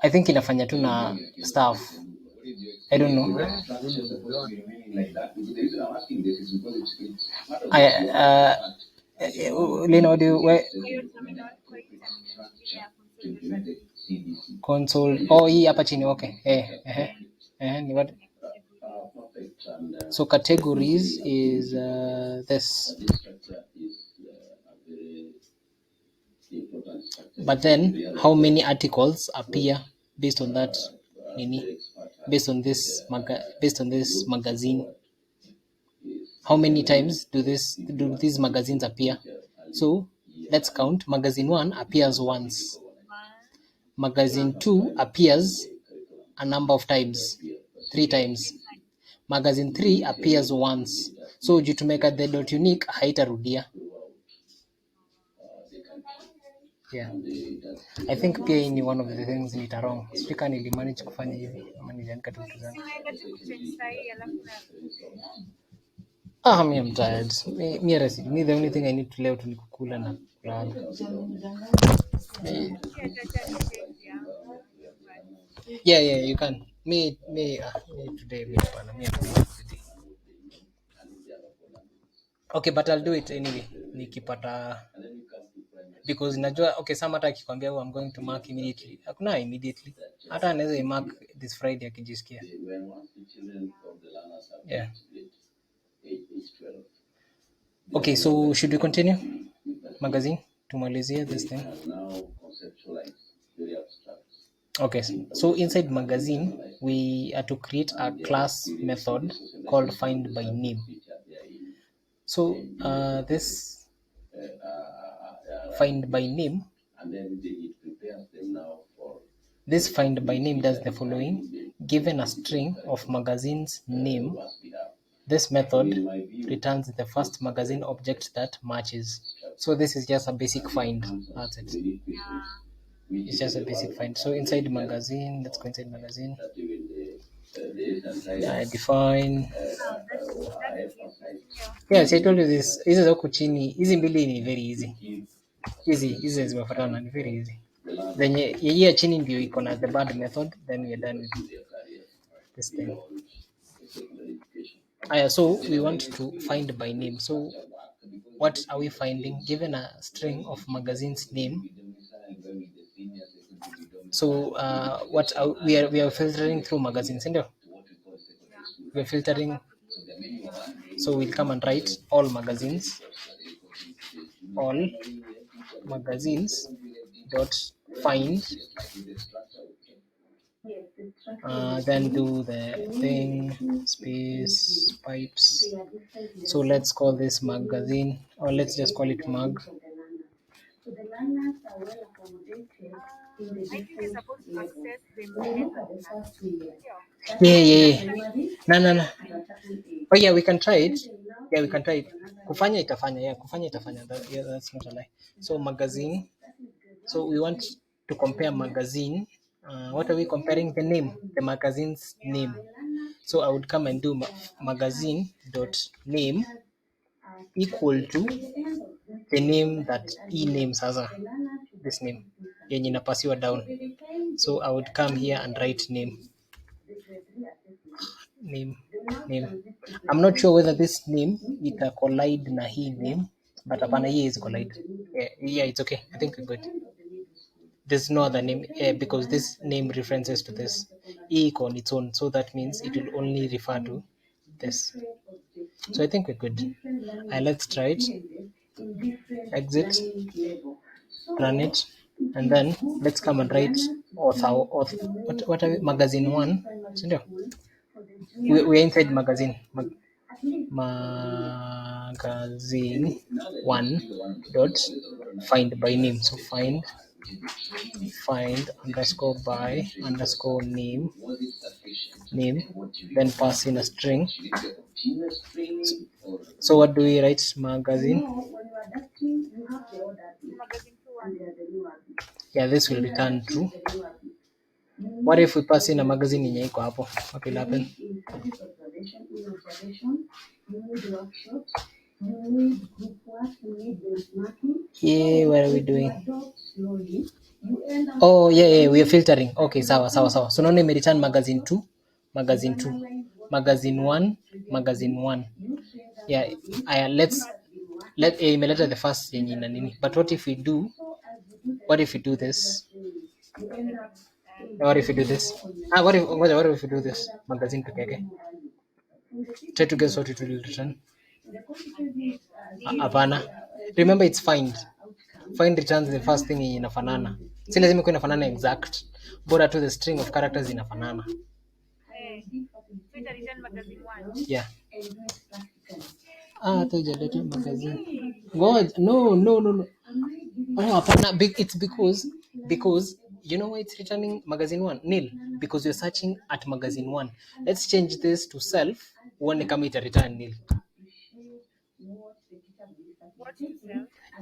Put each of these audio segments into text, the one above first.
I think inafanya tu na staff. I don't know. Lina, what do you console? Oh, hii hapa chini. Okay. Ni what? So categories is this. But then how many articles appear based on that based on this magazine? How many times do these magazines appear? So let's count. Magazine 1 appears once. Magazine 2 appears a number of times, 3 times. Magazine 3 appears once. So juu tumeka the dot unique haitarudia. Yeah. I think pia hii ni one of the things nita wrong. Sifika nilimanage kufanya hivi ama niliandika tu vitu zangu. Me I'm tired. Me rest. Me the only thing I need to leo tu ni kukula na kulala. Yeah, you can. Me today me hapana. Me today. Okay, but I'll do it anyway. Nikipata because najua okay, sama hata akikwambia I'm going to mark immediately. Hakuna immediately. Hata anaweza mark this Friday akijisikia. Yeah. Okay, so should we continue? Magazine tumalizie this thing. Okay, so inside magazine we are to create a class method called find by name. So this find by name does the following. Given a string of magazine's name, this method returns the first magazine object that matches. So this is just a basic find. That's it. It's just a basic find. So inside magazine, let's go inside magazine. Define. Yes, I told you this. Hizi za huku chini, hizi mbili ni very easy. Hizi zimefuatana ni very easy. Zenye hii ya chini ndio iko na the bad method, then we are done with this thing. So we want to find by name. So what are we finding? Given a string of magazine's name. So what we are filtering through magazines, and we're filtering. So we'll come and write all magazines dot find. Then do the thing space pipes. So let's call this magazine, or let's just call it mag. Yeah. No. Oh yeah, we can try it. Yeah, we can try it. Kufanya itafanya. Yeah, kufanya itafanya. That's not a lie. So magazine. So we want to compare magazine. What are we comparing? The name, the magazine's name. So I would come and do magazine dot name equal to the name that names has this name yenye inapasiwa down. So I would come here and write name. I'm not sure whether this name ita collide na hii name, but hapana, hii is collide. Yeah, it's okay. I think we're good. There's no other name because this name references to this e on its own, so that means it will only refer to this. So I think we're good. Let's try it. Exit, run it, and then let's come and write author. What are we? Magazine 1. So we're inside magazine. Magazine 1 dot find by name. So find underscore by underscore name, then pass in a string. So what do we write? Magazine. Yeah, this will return true. What if we pass in a magazine yenye iko hapo? What will happen? Yeah, what are we doing? Oh yeah, yeah, we are filtering. Okay, sawa sawa sawa. So naona imereturn magazine 2, magazine 2, magazine 1, magazine 1. Yeah, imeleta the first yenye ina nini. But what if we do this? What if we do this? What if we do this? Magazine peke yake. Try to guess what it will return. Hapana. Remember it's find. Find returns the first thing yenye inafanana. Si lazima kuwa inafanana exact. Bora tu the string of characters inafanana. Yeah. Hata hujaleta magazine. Ngoja. No. Oh, hapana. It's because you know why it's returning magazine 1? Nil. Because you're searching at magazine 1. Let's change this to self. Uone kama ita return nil.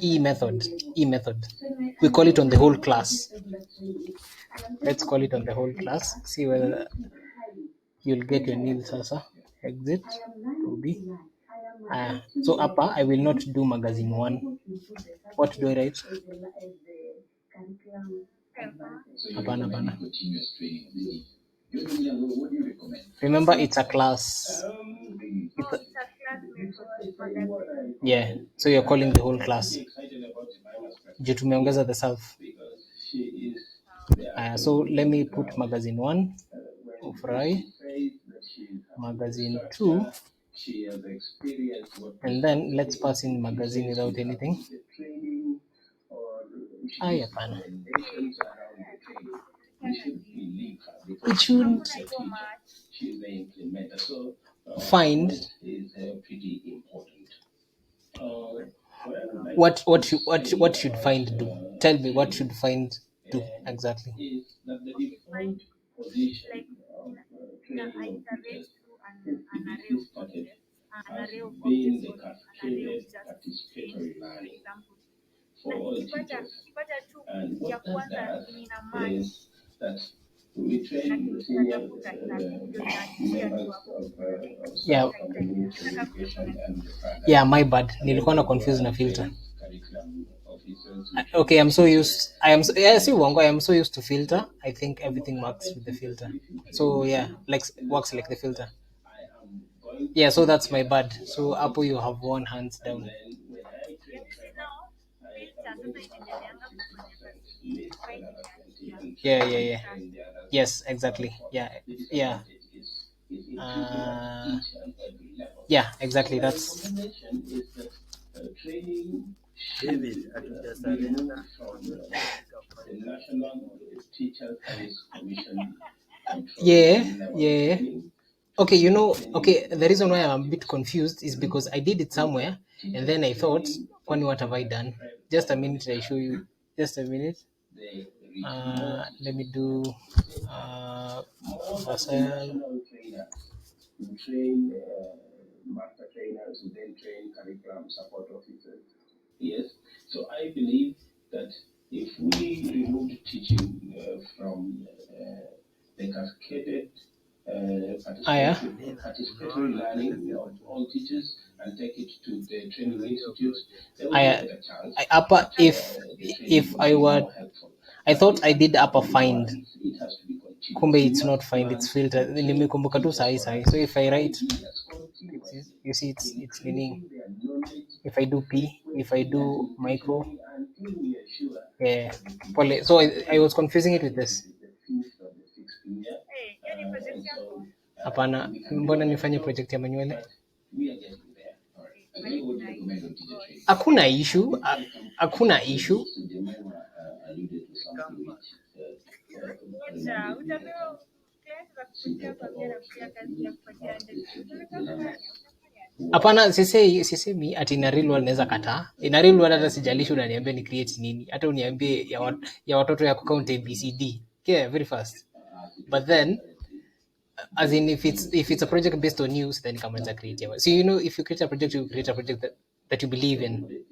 E method. We call it on the whole class. Let's call it on the whole class. See whether you'll get your nil sasa. Exit to be. So hapa I will not do magazine 1. What do I write? Hapana. Remember it's a class. Yeah, so you're calling the whole class. Juu tumeongeza the self. So let me put magazine 1 fry, magazine 2, and then let's pass in magazine without anything. Hapana. It should find what should find do? Tell me what should find do exactly. Yeah. Yeah, my bad. Nilikuwa na confused na filter. Okay, see Wongo, I am so used to filter. I think everything works with the filter. So yeah, like works like the filter. Yeah, so that's my bad. So Apple, you have one hands down. Yeah. Yes, exactly. Yeah. Yeah, exactly. That's David, hatujasalenda yeah. Okay, the reason why I'm a bit confused is because I did it somewhere and then I thought, Kwani, what have I done? Just a minute, I show you. Just a minute. Let me do Versailles. Master trainers who then train curriculum support officers. Yes. So I believe that if we remove teaching from the cascaded participatory learning of all teachers and take it to the training institutes, if I thought I did upper find. Kumbe it's not find, it's filter. Nimekumbuka tu sahi. So if I write, you see it's meaning. If I do P, if I do micro, yeah. So I was confusing it with this. Hapana, mbona nifanye project ya Manuele? Hakuna issue. Hapana, sisemi ati in a real world naweza kataa. In a real world hata sijalishi unaniambia ni create nini. Hata uniambie ya watoto ya count ABCD. Yeah, very fast. But then as in if it's a project based on news, then come and create. So if you create a project, you create a project that you believe in.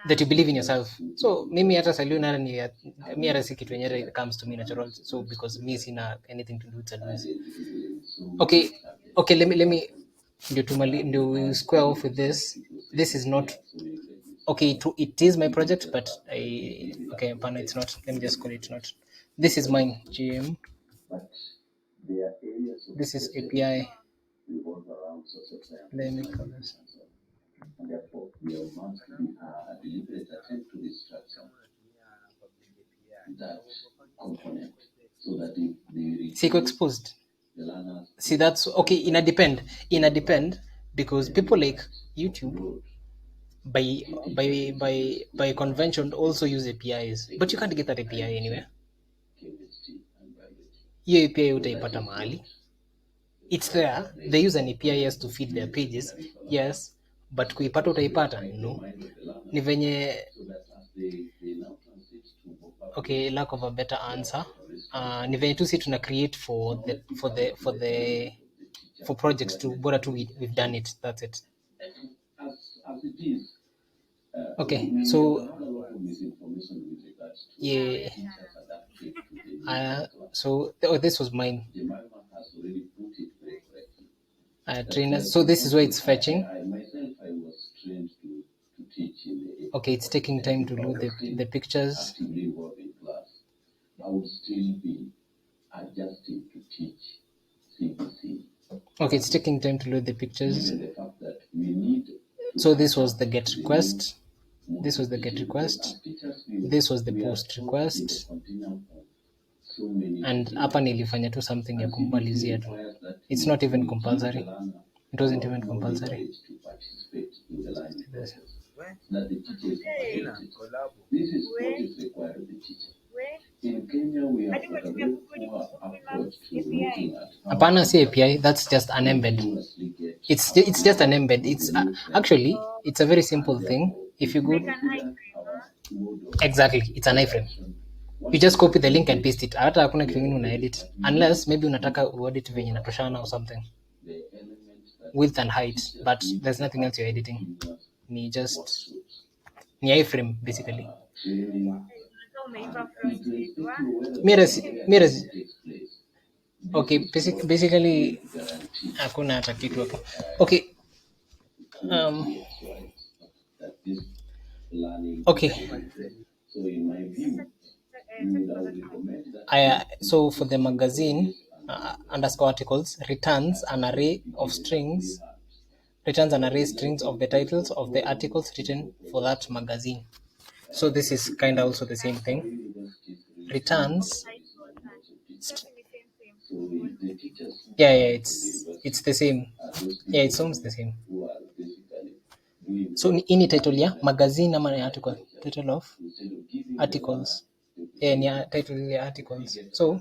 That you believe in yourself. So mimi hata saluna ni mimi hata si kitu yenyewe comes to me natural. So because me sina anything to do with saluna. Okay, let me ndio we square off with this. This is not Okay, it is my project, but okay, but it's not. Let me just call it not. This is mine, GM. This is API. Let me call this. Siko exposed. See, that's okay. In a depend, because people like YouTube by by convention also use APIs, but you can't get that API anywhere. Hiyo API utaipata mahali. It's there. They use an APIs to feed their pages, yes, but kuipata utaipata no. Ni venye okay, lack of a better answer. Ni venye tu si tuna create for projects to bora tu we've done it. That's it. Okay, so yeah, this was mine. Trainers. So this is where it's fetching. Okay, it's taking time to load the pictures. Okay, it's taking time to load the pictures. So this was the get request. This was the get request. This was the post request. And hapa nilifanya tu something ya kummalizia tu. It's not even compulsory. It wasn't even compulsory. Hapana, si API. That's just an embed. It's just an embed. It's actually it's a very simple thing. If you go exactly, it's an iframe. You just copy the link and paste it. Hata hakuna kitu kingine una edit unless maybe unataka uedit venye inatoshana or something, width and height, but there's nothing else you're editing. Ni just ni iframe basically. Mirrors. Okay, basically hakuna hata kitu hapo. Okay. Okay. So for the magazine underscore articles returns an array strings of the titles of the articles written for that magazine. So this is kind of also the same thing. Returns. Yeah, it's the same. Yeah, it's almost the same. So ini title ya magazine ama ni article? Title of articles. Yeah, ni title ya articles. So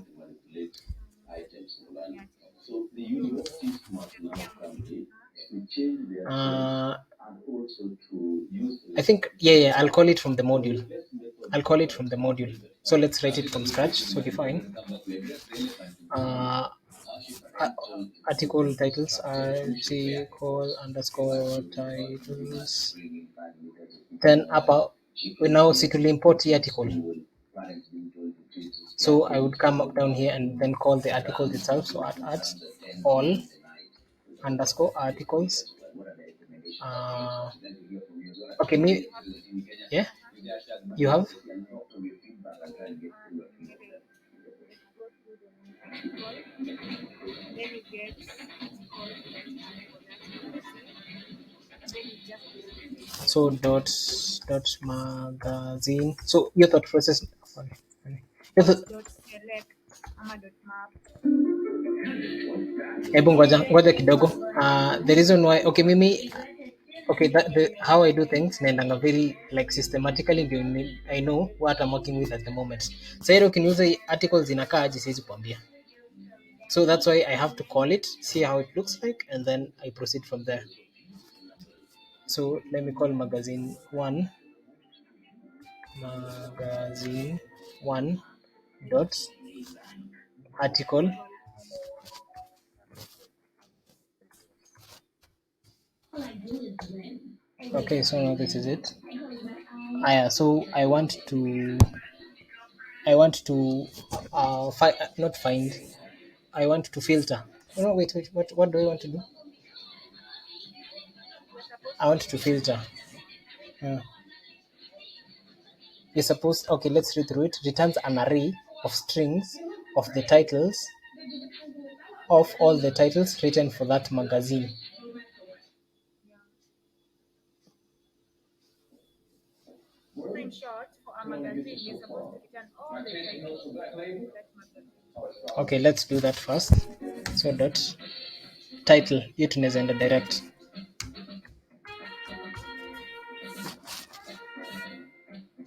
I think yeah, I'll call it from the module. So let's write it from scratch. So define article titles, article underscore titles. Then we now see to import the article. So I would come up down here and then call the article itself. So at all underscore articles. Okay, yeah, you have. So dot magazine. So your thought process. Hebu ngoja kidogo. The reason why okay mimi okay how I do things naendanga very like systematically ndio I know what I'm working with at the moment. Sasa ile ukiniuza articles inakaa aje siwezi kuambia. So that's why I have to call it, see how it looks like, and then I proceed from there. So let me call magazine 1 dot article. Okay, so now this is it. So I want to not find. I want to filter. No, wait. What do I want to do? I want to filter. You're supposed, okay, let's read through it. Returns an array of strings of the titles of all the titles written for that magazine. So in short, for a magazine, you're supposed to return all the titles of that magazine. Okay, let's do that first. So dot title hiyo tunaweza enda direct.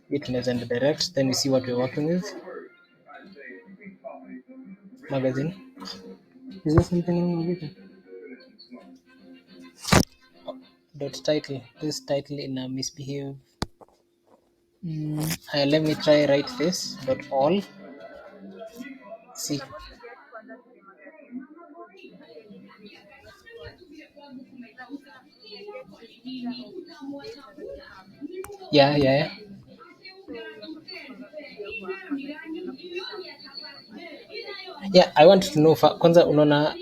Hiyo tunaweza enda direct, then we see what we're working with. Magazine. Is there something wrong with it? Dot title. This title in a misbehave. Let me try write this. Dot all. See. You're supposed to get kwanza to the magazine. Again, we get the picture of data that you have. Yeah, yeah, yeah. So you're supposed to kwanza kuingia kwa magazine alafu Yeah, I want to know kwanza unaona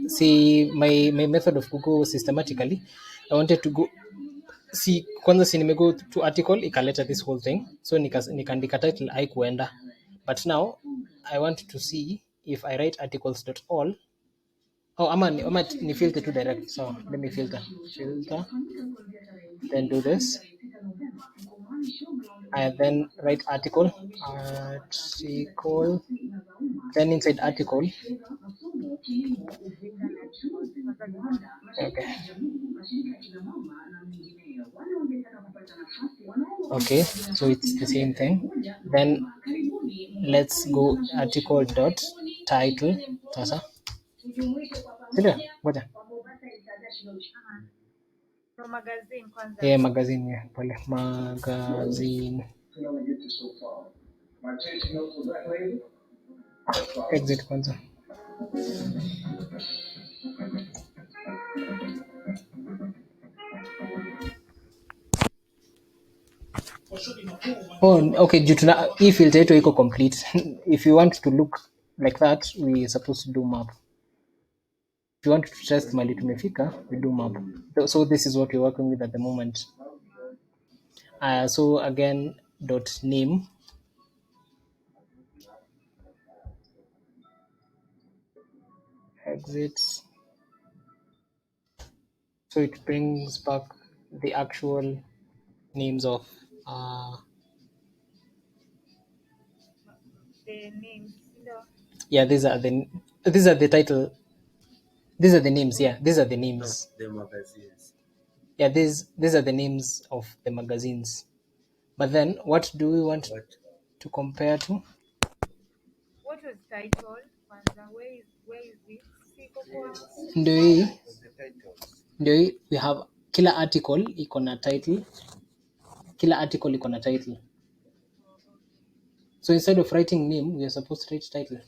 see my method of Google systematically. I wanted to go see kwanza si nimego to article ikaleta this whole thing. So nikaandika title haikuenda. But now I want to see if I write articles.all. Oh, ama ni filter to direct. So let me filter. Then do this. And then write article. Then inside article. Okay. Okay, so it's the same thing. Then let's go article dot title. Sasa. Ndio, ngoja. So magazine kwanza. Yeah, magazine, yeah, pale. Magazine. Exit kwanza. Oh, okay, juu tuna hii filter yetu iko complete. If you want to look like that, we supposed to do map. If you want to test mali tumefika, we do map. So this is what we're working with at the moment. So again, dot name. Exit. So it brings back the actual names of The names. yeah, these are the title. These are the names, yeah. These are the names. The magazines. Yeah, these are the names of the magazines. But then what do we want to compare to? What was titled? Where is it? Ndio hii. Ndio hii, we have kila article iko na title. Kila article iko na title. So instead of writing name, we are supposed to write title.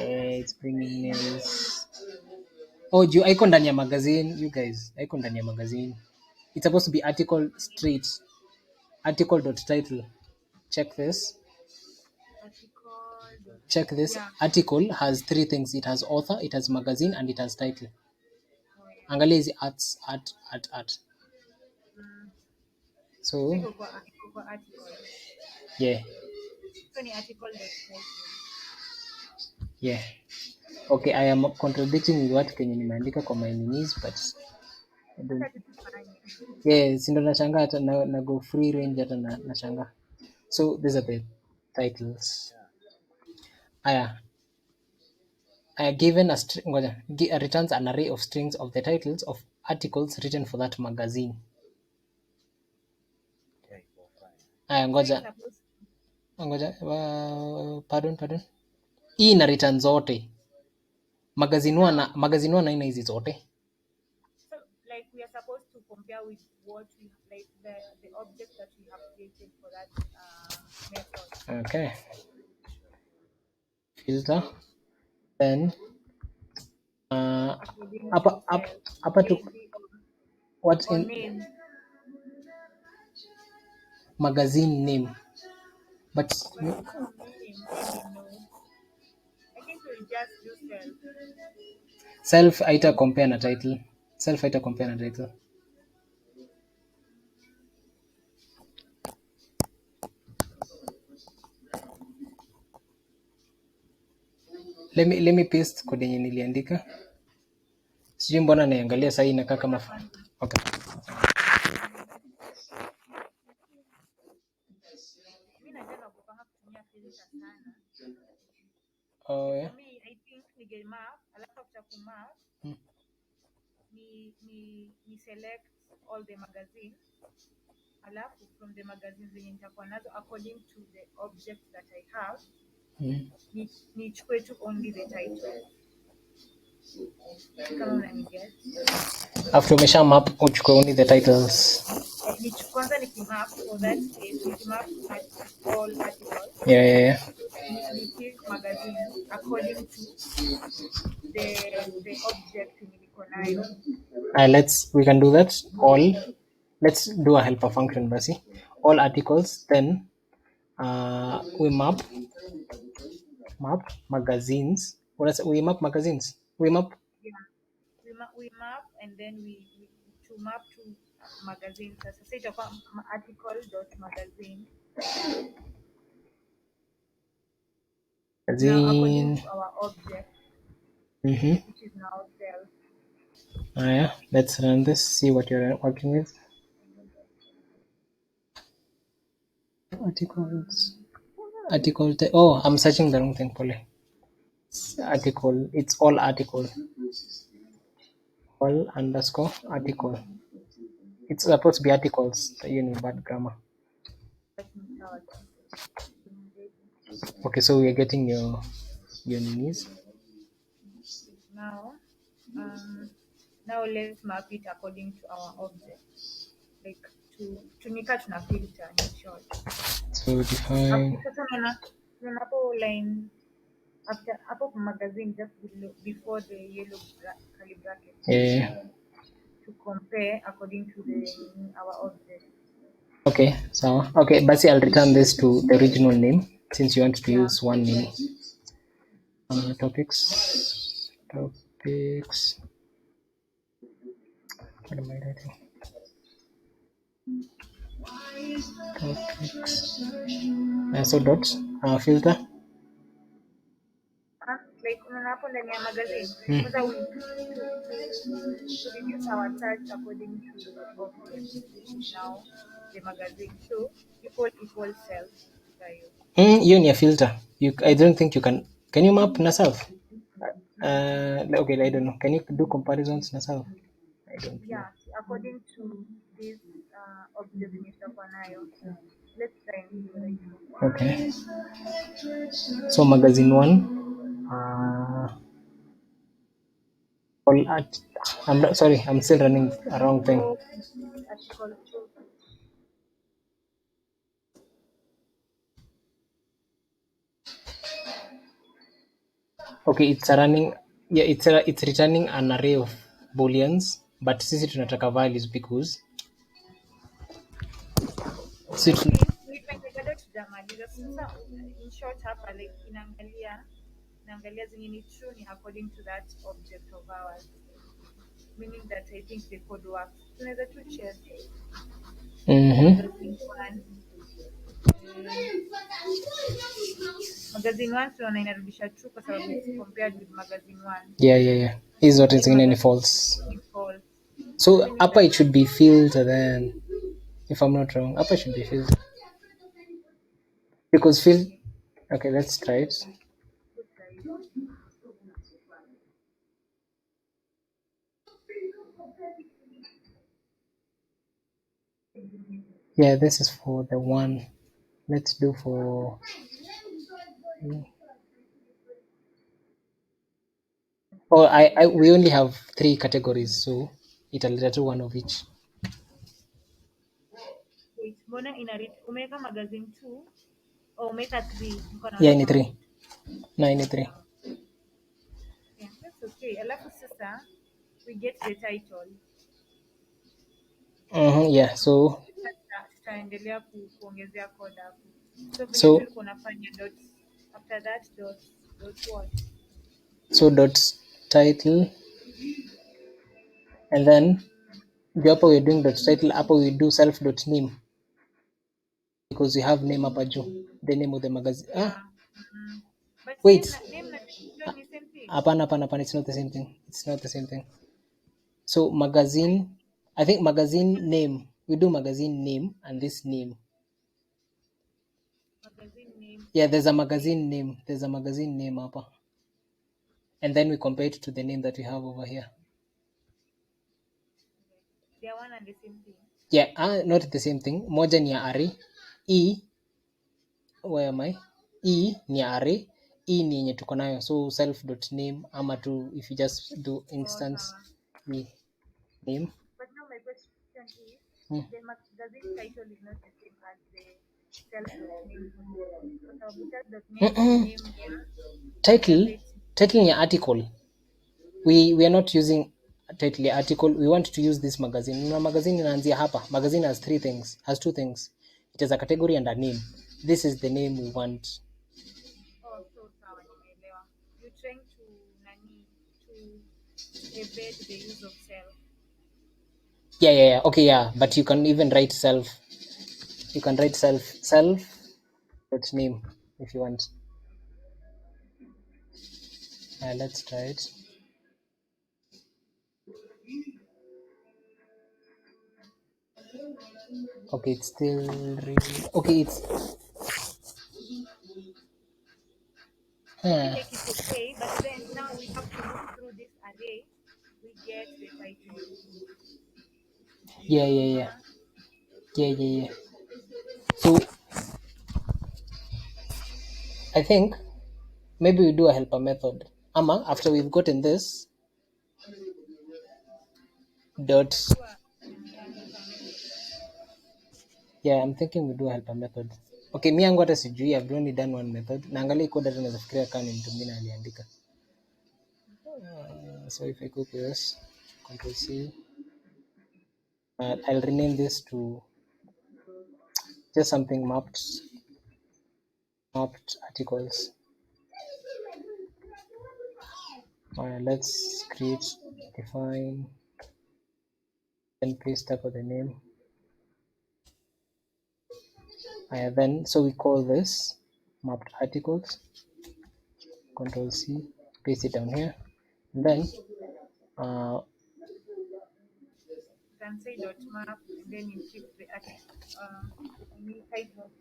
It's bringing names. Oh, juu haiko ndani ya magazine, you guys. Haiko ndani ya magazine. It's supposed to be article straight. Article.title. Check this. Check this. Yeah. Article has three things. It has author, it has magazine, and it has title. Angalia hizi art. So, Iko kwa article. yeah. So ni article.title. Yeah. Okay, I am contradicting with what kenye nimeandika kwa my ninis, but I don't. Yeah, si ndo nashangaa hata na go free range hata nashangaa. So these are the titles. Aya. Given a returns an array of strings of the titles of articles written for that magazine. Aya, ngoja. Pardon. Hii ina return zote. Magazine one ina hizi zote. So like we are supposed to compare with what we like the object that we have created for that method. Okay. Filter. Then hapa tu what in name. Magazine name. But I think just do self. Self haita compare na title. Self haita compare na title. Let me paste code yenye niliandika. Sijui mbona naangalia sasa inakaa kama okay. Mimi najua naogopa kutumia filter sana. Oh yeah. Mimi I think nige map, alafu after kumap ni select all the magazines. Alafu from the magazines zenye nitakuwa nazo according to the object that I have, nichukue tu only the title. Kama unaniget. After umesha map uchukue only the titles. Kwanza nikimap for that case, nikimap all articles. Yeah. Nipick magazine according to the object niko nayo. We can do that. Let's do a helper function basi. All articles, then we map magazines. We map magazines. We map. Yeah, we map and then we to map to magazine. Sasa say itakuwa article.magazine. Now according to our object, which is now self. Yeah, let's run this. See what you're working with. Article. Oh, I'm searching the wrong thing, Pole. Article. It's all article. All underscore article. It's supposed to be articles. You know, bad grammar. Okay, so we are getting your knees. Now let's map it according to our object. Like to nika tuna filter in short. So define. Sasa hapo line after hapo magazine just before the yellow curly bracket. Yeah. To compare according to our object. Okay, so okay, basi I'll return this to the original name since you want to use one name. Topics. What am I writing? Topics. So dots. Filter. Like hapo ndani ya magazine. Sasa we reduce our search according to the object, which is now the magazine. So equal self. Hiyo ni a filter. I don't think you can. Can you map na self? Okay, I don't know. Can you do comparisons na self? I don't know. According to this object nitakuwa nayo. Let's try and do it. Okay. So magazine 1. All art. I'm still running a wrong thing. Okay, it's returning an array of booleans, but sisi tunataka values because in short hapa like inaangalia zenye ni true ni according to that object of ours, meaning that I think the code works. Tunaweza tu check. Magazine 1 tunaona inarudisha true kwa sababu it's compared with magazine 1. Yeah. Is what is in any false. So upper it should be filter then, if I'm not wrong. Upper should be filter. Because okay, let's try it. Yeah, this is for the one. Let's do for we only have 3 categories, so it'll do one of each. Wait, mbona umeweka magazine 2 au umeweka 3? Yeah, ni 3. No, ni 3. Yeah, that's okay. Alafu sasa we get the title. Yeah, so tutaendelea kuongezea code hapo. So unafanya dot after that dot what? So dot title, and then ndio hapo we're doing dot title, hapo we do self dot name because we have name hapa juu, the name of the magazine. Yeah. But Wait, name na title ni same thing. hapana, it's not the same thing. It's not the same thing. So magazine, I think magazine name, we do magazine name and this name. Magazine name. Yeah, there's a magazine name hapa. And then we compare it to the name that we have over here. They are one and the same thing. Yeah, not the same thing. Moja ni ya array. Where am I? Ni ya array. Ni yenye tuko nayo. So self.name ama tu if you just do instance name. But now my question is, Hmm. the magazine title is not the same as the self.name. So self.name name Title ni ya article. We are not using title ya article. We want to use this magazine. Na magazine inaanzia hapa. Magazine has two things. It has a category and a name. This is the name we want. Oh, so sawa nimeelewa. You're trying to evade the use of self. Yeah. Okay, yeah. But you can even write self. You can write self dot name if you want. Let's try it. Okay, it's still okay. It's Like it's okay, but then now we have to look through this array. We get the title. yeah. So I think maybe we do a helper method. Ama after we've gotten this dot. Yeah, I'm thinking we do a helper method. Okay, mi yangu hata sijui, I've only done one method. Naangalia code hata naweza fikiria kama ni mtu mwingine aliandika. So if I copy this, Control C, I'll rename this to just something mapped articles. Let's create, define, then paste up the name. Then so we call this mapped articles. Control C, paste it down here, and then You can say dot map and then you keep the title.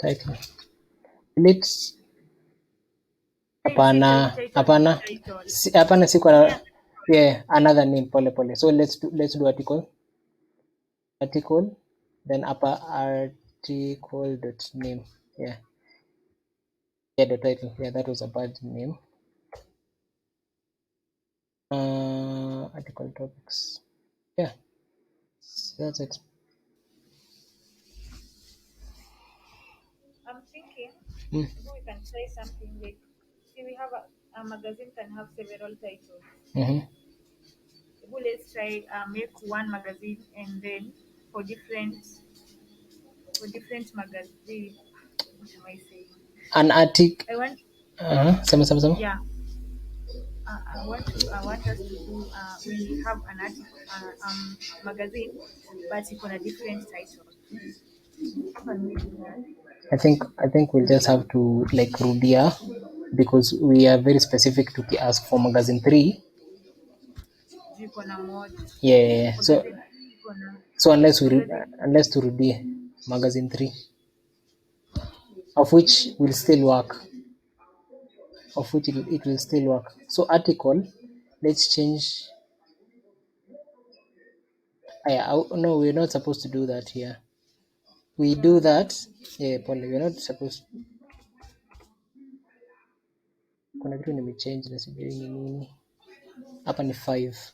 title. Let's hapana, siko yeah, another name pole. So let's do article, then upper article dot name. Yeah, the title. Yeah, that was a bad name. Article topics. Yeah, that's it. I'm thinking we can try something like, see, we have a magazine can have several titles. Let's try make one magazine and then for different magazine. What am I saying? An article. I want. Some. Yeah. I want us to do. We have an article, magazine, but it's on a different title. I think we'll just have to like rudia because we are very specific to ask for magazine 3. Yeah. So unless turudie magazine 3, of which will still work. It will still work. So article, let's change. No, we're not supposed to do that here. We do that. Yeah, we're not supposed. Kuna kitu nimechange na sijui ni nini. Hapa ni 5.